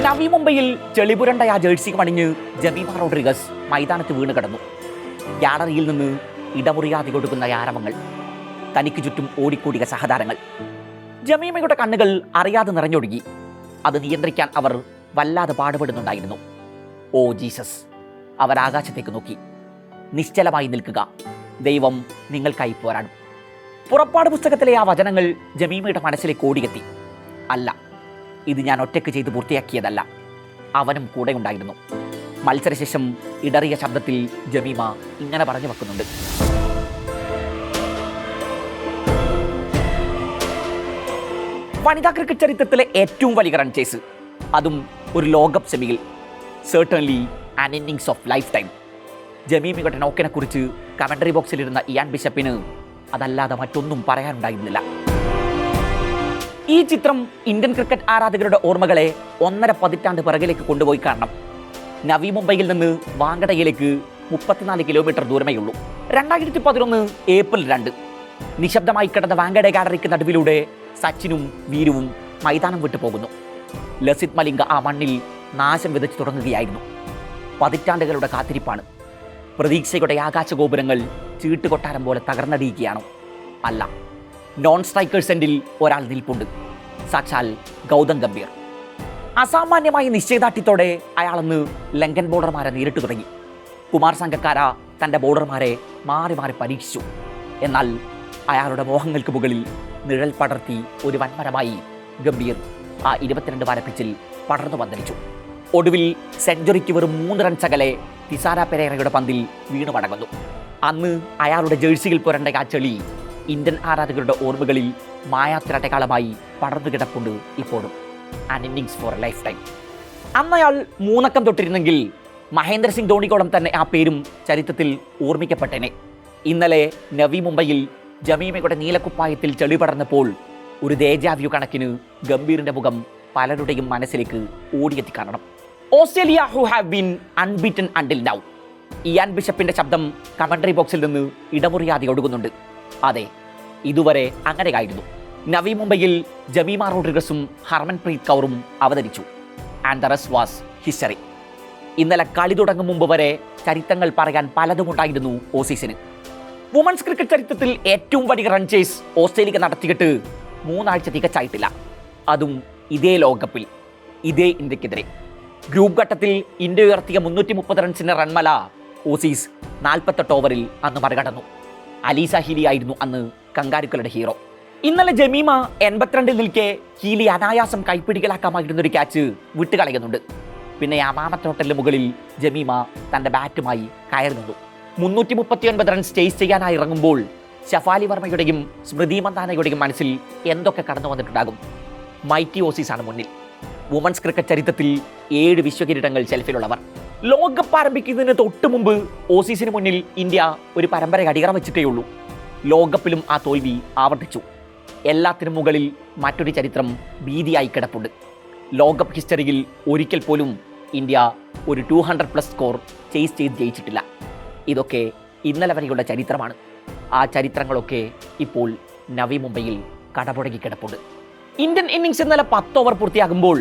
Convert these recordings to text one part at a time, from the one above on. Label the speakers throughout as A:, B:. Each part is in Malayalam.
A: നവി മുംബൈയിൽ ചെളിപുരണ്ട ആ ജേഴ്സി പണിഞ്ഞ് ജമീമ റോഡ്രിഗസ് മൈതാനത്ത് വീണ് കിടന്നു. ഗ്യാലറിയിൽ നിന്ന് ഇടമുറിയാതെ കൊടുക്കുന്ന ആരവങ്ങൾ, തനിക്ക് ചുറ്റും ഓടിക്കൂടിയ സഹതാരങ്ങൾ. ജമീമയുടെ കണ്ണുകൾ അറിയാതെ നിറഞ്ഞൊഴുകി. അത് നിയന്ത്രിക്കാൻ അവർ വല്ലാതെ പാടുപെടുന്നുണ്ടായിരുന്നു. Oh Jesus! അവർ ആകാശത്തേക്ക് നോക്കി. നിശ്ചലമായി നിൽക്കുക, ദൈവം നിങ്ങൾക്കായി പോരാടും. പുറപ്പാട് പുസ്തകത്തിലെ ആ വചനങ്ങൾ ജമീമയുടെ മനസ്സിലേക്ക് ഓടിയെത്തി. അല്ല, ഇത് ഞാൻ ഒറ്റയ്ക്ക് ചെയ്ത് പൂർത്തിയാക്കിയതല്ല, അവനും കൂടെ ഉണ്ടായിരുന്നു. മത്സരശേഷം ഇടറിയ ശബ്ദത്തിൽ ജമീമ ഇങ്ങനെ പറഞ്ഞു വെക്കുന്നുണ്ട്: വനിതാ ക്രിക്കറ്റ് ചരിത്രത്തിലെ ഏറ്റവും വലിയ റൺ ചേസ്, അതും ഒരു ലോകകപ്പ് സെമിയിൽ. Certainly an innings of lifetime. ജമീമയുടെ നോക്കിനെ കുറിച്ച് കമന്ററി ബോക്സിലിരുന്ന ഇയാൻ ബിഷപ്പിന് അതല്ലാതെ മറ്റൊന്നും പറയാനുണ്ടായിരുന്നില്ല. ഈ ചിത്രം ഇന്ത്യൻ ക്രിക്കറ്റ് ആരാധകരുടെ ഓർമ്മകളെ 1.5 പതിറ്റാണ്ട് പിറകിലേക്ക് കൊണ്ടുപോയി കാണണം. നവി മുംബൈയിൽ നിന്ന് വാങ്കഡയിലേക്ക് 34 കിലോമീറ്റർ ദൂരമേ ഉള്ളൂ. 2011 ഏപ്രിൽ 2 നിശബ്ദമായി കിടന്ന വാങ്കഡെ ഗാലറിക്ക് നടുവിലൂടെ സച്ചിനും വീരുവും മൈതാനം വിട്ടു പോകുന്നു. ലസിത് മലിംഗ ആ മണ്ണിൽ നാശം വിതച്ചു തുടങ്ങുകയായിരുന്നു. പതിറ്റാണ്ടുകളുടെ കാത്തിരിപ്പാണ്. പ്രതീക്ഷയുടെ ആകാശഗോപുരങ്ങൾ ചീട്ടുകൊട്ടാരം പോലെ തകർന്നടിയുകയാണോ? അല്ല, നോൺ സ്ട്രൈക്കേഴ്സ് എൻഡിൽ ഒരാൾ നിൽപ്പുണ്ട്. സാക്ഷാൽ ഗൗതം ഗംഭീർ. അസാമാന്യമായ നിശ്ചയദാർഢ്യത്തോടെ അയാളെന്ന് ലങ്കൻ ബോളർമാരെ നേരിട്ട് തുടങ്ങി. കുമാർ സംഗക്കാര തൻ്റെ ബോളർമാരെ മാറി മാറി പരീക്ഷിച്ചു. എന്നാൽ അയാളുടെ മോഹങ്ങൾക്ക് മുകളിൽ നിഴൽ പടർത്തി ഒരു വൻമരമായി ഗംഭീർ ആ 22 വാര പിച്ചിൽ പടർന്നു പന്തലിച്ചു. ഒടുവിൽ സെഞ്ചുറിക്ക് വെറും 3 റൺസ് അകലെ തിസാര പെരേരയുടെ പന്തിൽ വീണു മടങ്ങുന്നു. അന്ന് അയാളുടെ ജേഴ്സിയിൽ പുരണ്ട ആ ചെളി ഇന്ത്യൻ ആരാധകരുടെ ഓർമ്മകളിൽ മായാത്തിരട്ടകാലമായി പടർന്നു കിടപ്പുണ്ട് ഇപ്പോഴും. An innings for a life time. അന്ന് അയാൾ 3 അക്കം തൊട്ടിരുന്നെങ്കിൽ മഹേന്ദ്ര സിംഗ് ധോണിയോളം തന്നെ ആ പേരും ചരിത്രത്തിൽ ഓർമ്മിക്കപ്പെട്ടേനെ. ഇന്നലെ നവി മുംബൈയിൽ ജമീമയുടെ നീലക്കുപ്പായത്തിൽ ചെളി പടർന്നപ്പോൾ ഒരു ദേജാവ്യൂ കണക്കിന് ഗംഭീറിന്റെ മുഖം പലരുടെയും മനസ്സിലേക്ക് ഓടിയെത്തി കാണണം. Australia who have been unbeaten until now. Ian ബിഷപ്പിന്റെ ശബ്ദം കമന്ററി ബോക്സിൽ നിന്ന് ഇടമുറിയാതെ ഒഴുകുന്നുണ്ട്. അതെ, ഇതുവരെ അങ്ങനെയായിരുന്നു. നവി മുംബൈയിൽ ജമീമ റോഡ്രിഗസും ഹർമൻപ്രീത് കൗറും അവതരിച്ചു. And the rest was history. ഇന്നലെ കളി തുടങ്ങും മുമ്പ് വരെ ചരിത്രങ്ങൾ പറയാൻ പലതുമുണ്ടായിരുന്നു ഓസീസിന്. വുമൻസ് ക്രിക്കറ്റ് ചരിത്രത്തിൽ ഏറ്റവും വലിയ റൺ ചേസ് ഓസ്ട്രേലിയ നടത്തിയിട്ട് 3 ആഴ്ച തികച്ചായിട്ടില്ല. അതും ഇതേ ലോകകപ്പിൽ, ഇതേ ഇന്ത്യക്കെതിരെ. ഗ്രൂപ്പ് ഘട്ടത്തിൽ ഇന്ത്യ ഉയർത്തിയ 330 റൺസിന്റെ റൺമല ഓസീസ് 48 ഓവറിൽ അന്ന് മറികടന്നു. അലീസ ഹീലി ആയിരുന്നു അന്ന് കങ്കാരുക്കളുടെ ഹീറോ. ഇന്നലെ ജമീമ 82 നിൽക്കെ ഹീലി അനായാസം കൈപ്പിടികളാക്കാമായിരുന്നൊരു ക്യാച്ച് വിട്ടുകളയുന്നുണ്ട്. പിന്നെ യാമാമത്തോട്ടലിന് മുകളിൽ ജമീമ തൻ്റെ ബാറ്റുമായി കയറി നിന്നു. 339 റൺസ് ചേസ് ചെയ്യാനായി ഇറങ്ങുമ്പോൾ ഷഫാലി വർമ്മയുടെയും സ്മൃതി മന്ദാനയുടെയും മനസ്സിൽ എന്തൊക്കെ കടന്നു വന്നിട്ടുണ്ടാകും. മൈറ്റി ഓസീസാണ് മുന്നിൽ. വുമൻസ് ക്രിക്കറ്റ് ചരിത്രത്തിൽ 7 വിശ്വകിരീടങ്ങൾ ഷെൽഫിലുള്ളവർ. ലോകകപ്പ് ആരംഭിക്കുന്നതിന് തൊട്ട് മുമ്പ് ഓസീസിന് മുന്നിൽ ഇന്ത്യ ഒരു പരമ്പര അടിയറ വെച്ചിട്ടേ ഉള്ളൂ. ലോകകപ്പിലും ആ തോൽവി ആവർത്തിച്ചു. എല്ലാത്തിനും മുകളിൽ മറ്റൊരു ചരിത്രം ഭീതിയായി കിടപ്പുണ്ട്. ലോകകപ്പ് ഹിസ്റ്ററിയിൽ ഒരിക്കൽ പോലും ഇന്ത്യ ഒരു 200+ സ്കോർ ചേസ് ചെയ്ത് ജയിച്ചിട്ടില്ല. ഇതൊക്കെ ഇന്നലെ വരെയുള്ള ചരിത്രമാണ്. ആ ചരിത്രങ്ങളൊക്കെ ഇപ്പോൾ നവി മുംബൈയിൽ കടപുഴകി കിടപ്പുണ്ട്. ഇന്ത്യൻ ഇന്നിങ്സ് ഇന്നലെ 10 ഓവർ പൂർത്തിയാകുമ്പോൾ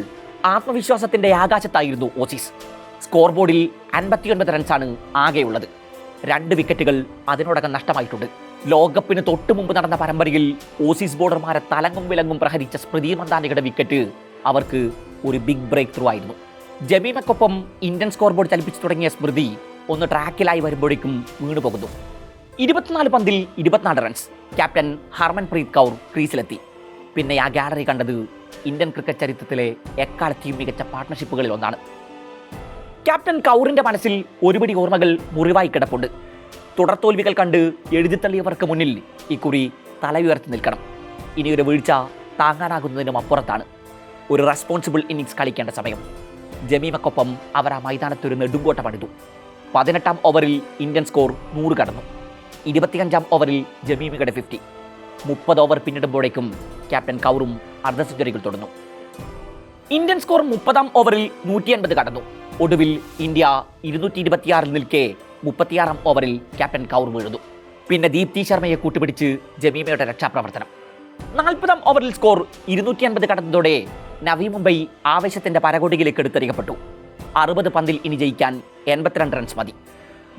A: ആത്മവിശ്വാസത്തിന്റെ ആകാശത്തായിരുന്നു ഓസീസ്. സ്കോർ ബോർഡിൽ 59 റൺസാണ് ആകെയുള്ളത്. 2 വിക്കറ്റുകൾ അതിനോടകം നഷ്ടമായിട്ടുണ്ട്. ലോകകപ്പിന് തൊട്ട് മുമ്പ് നടന്ന പരമ്പരയിൽ ഓസീസ് ബോളർമാരെ തലങ്ങും വിലങ്ങും പ്രഹരിച്ച സ്മൃതി മന്ദാനയുടെ വിക്കറ്റ് അവർക്ക് ഒരു ബിഗ് ബ്രേക്ക് ത്രൂ ആയിരുന്നു. ജമീമയ്ക്കൊപ്പം ഇന്ത്യൻ സ്കോർ ബോർഡ് ചലിപ്പിച്ചു തുടങ്ങിയ സ്മൃതി ഒന്ന് ട്രാക്കിലായി വരുമ്പോഴേക്കും വീണുപോകുന്നു. 24 പന്തിൽ 24 റൺസ്. ക്യാപ്റ്റൻ ഹർമൻപ്രീത് കൗർ ക്രീസിലെത്തി. പിന്നെ ആ ഗാലറി കണ്ടത് ഇന്ത്യൻ ക്രിക്കറ്റ് ചരിത്രത്തിലെ എക്കാലത്തെയും മികച്ച പാർട്ട്ണർഷിപ്പുകളിൽ ഒന്നാണ്. ക്യാപ്റ്റൻ കൗറിന്റെ മനസ്സിൽ ഒരുപിടി ഓർമ്മകൾ മുറിവായി കിടപ്പുണ്ട്. തുടർ തോൽവികൾ കണ്ട് എഴുതിത്തള്ളിയവർക്ക് മുന്നിൽ ഇക്കുറി തല ഉയർത്തി നിൽക്കണം. ഇനിയൊരു വീഴ്ച താങ്ങാനാകുന്നതിനും അപ്പുറത്താണ്. ഒരു റെസ്പോൺസിബിൾ ഇന്നിങ്സ് കളിക്കേണ്ട സമയം. ജമീമക്കൊപ്പം അവർ ആ മൈതാനത്തൊരു നെടുങ്കോട്ട പണിതു. 18-ാം ഓവറിൽ ഇന്ത്യൻ സ്കോർ 100 കടന്നു. 25-ാം ഓവറിൽ ജമീമയുടെ 50. 30 ഓവർ പിന്നിടുമ്പോഴേക്കും ക്യാപ്റ്റൻ കൗറും അർദ്ധ സെഞ്ചുറികൾ തുടർന്നു. ഇന്ത്യൻ സ്കോർ 30-ാം ഓവറിൽ 180 കടന്നു. ഒടുവിൽ ഇന്ത്യ 226 നിൽക്കെ 36-ാം ഓവറിൽ ക്യാപ്റ്റൻ കൗർ വീഴുന്നു. പിന്നെ ദീപ്തി ശർമ്മയെ കൂട്ടുപിടിച്ച് ജമീമയുടെ രക്ഷാപ്രവർത്തനം. 40-ാം ഓവറിൽ സ്കോർ 250 കടന്നതോടെ നവി മുംബൈ ആവേശത്തിന്റെ പരകോടിയിലേക്ക് എടുത്തെറിയപ്പെട്ടു. 60 പന്തിൽ ഇനി ജയിക്കാൻ 82 റൺസ് മതി.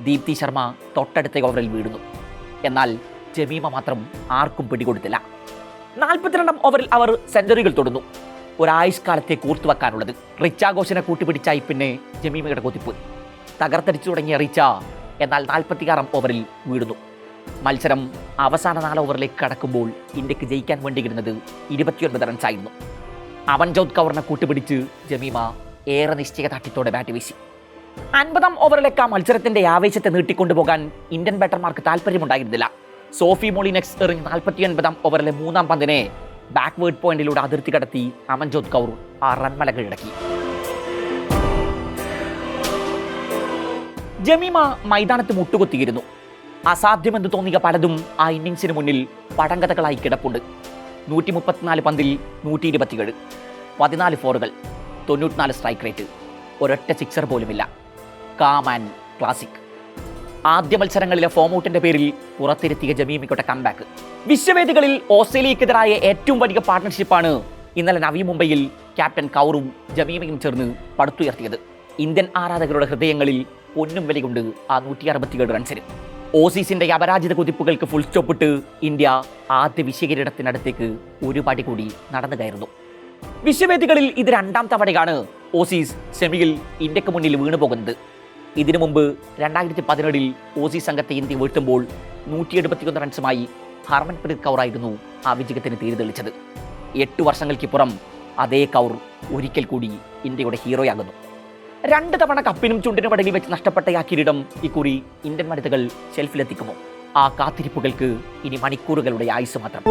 A: ദീപ്തി ശർമ്മ തൊട്ടടുത്ത ഓവറിൽ വീഴുന്നു. എന്നാൽ ജമീമ മാത്രം ആർക്കും പിടികൊടുത്തില്ല. 42 ഓവറിൽ അവർ സെഞ്ചുറികൾ തൊടുന്നു. ഒരായുഷ്കാലത്തെ കൂർത്തുവെക്കാനുള്ളത്. റിച്ച ഘോഷിനെ കൂട്ടിപ്പിടിച്ചായി പിന്നെ ജമീമയുടെ കുതിപ്പ്. തകർത്തടിച്ചു തുടങ്ങിയ റിച്ച എന്നാൽ 46 ഓവറിൽ വീഴുന്നു. മത്സരം അവസാന 4 ഓവറിലേക്ക് കടക്കുമ്പോൾ ഇന്ത്യക്ക് ജയിക്കാൻ വേണ്ടിയിരുന്നത് 29 റൺസായിരുന്നു. അമൻജോത് കൗറിനെ കൂട്ടുപിടിച്ച് ജമീമ ഏറെ നിശ്ചയദാർഢ്യത്തോടെ ബാറ്റ് വീശി. 50 ഓവറിലേക്ക് ആ മത്സരത്തിന്റെ ആവേശത്തെ നീട്ടിക്കൊണ്ടുപോകാൻ ഇന്ത്യൻ ബാറ്റർമാർക്ക് താല്പര്യമുണ്ടായിരുന്നില്ല. സോഫി മൊളിനെക്സ് എറിഞ്ഞ് 49 ഓവറിലെ 3-ാം പന്തിനെ ബാക്ക്വേർഡ് പോയിന്റിലൂടെ അതിർത്തി കടത്തി അമൻജോത് കൗർ ആ റൺമല കീഴടക്കി. ജമീമ മൈതാനത്ത് മുട്ടുകുത്തിയിരുന്നു. അസാധ്യമെന്ന് തോന്നിയ പലതും ആ ഇന്നിംഗ്സിന് മുന്നിൽ പടങ്കഥകളായി കിടപ്പുണ്ട്. 134 പന്തിൽ 127, 14 ഫോറുകൾ, 94 സ്ട്രൈക്ക് റേറ്റ്, ഒരൊറ്റ സിക്സർ പോലുമില്ല. Calm and classic. ആദ്യ മത്സരങ്ങളിലെ ഫോം ഔട്ടിന്റെ പേരിൽ പുറത്തിരുത്തിയ ജമീമയുടെ കംബാക്ക്. വിശ്വവേദികളിൽ ഓസ്ട്രേലിയക്കെതിരായ ഏറ്റവും വലിയ പാർട്ണർഷിപ്പാണ് ഇന്നലെ നവി മുംബൈയിൽ ക്യാപ്റ്റൻ കൗറും ജമീമയും ചേർന്ന് പടുത്തുയർത്തിയത്. ഇന്ത്യൻ ആരാധകരുടെ ഹൃദയങ്ങളിൽ പൊന്നും വിലയുണ്ട് ആ 167 റൺസിന്. ഓസീസിന്റെ അപരാജിത കുതിപ്പുകൾക്ക് ഫുൾ സ്റ്റോപ്പിട്ട് ഇന്ത്യ ആദ്യ വിശ്വകിരീടത്തിനടുത്തേക്ക് ഒരു പടി കൂടി നടന്നു കയറുന്നു. വിശ്വവേദികളിൽ ഇത് 2ാം തവണയാണ് ഓസീസ് സെമിയിൽ ഇന്ത്യക്ക് മുന്നിൽ വീണുപോകുന്നത്. ഇതിനു മുമ്പ് 2017 ഓസീസ് സംഘത്തെ ഇന്ത്യ വീഴ്ത്തുമ്പോൾ 171 റൺസുമായി ഹർമൻപ്രീത് കൗറായിരുന്നു ആ വിജയത്തിന് തീര് തെളിച്ചത്. 8 വർഷങ്ങൾക്കിപ്പുറം അതേ കൗർ ഒരിക്കൽ കൂടി ഇന്ത്യയുടെ ഹീറോയാകുന്നു. 2 തവണ കപ്പിനും ചുണ്ടിനും ഇടയിൽ വെച്ച് നഷ്ടപ്പെട്ട ആ കിരീടം ഇക്കുറി ഇന്ത്യൻ വനിതകൾ ഷെൽഫിലെത്തിക്കുമോ? ആ കാത്തിരിപ്പുകൾക്ക് ഇനി മണിക്കൂറുകളുടെ ആയുസ് മാത്രം.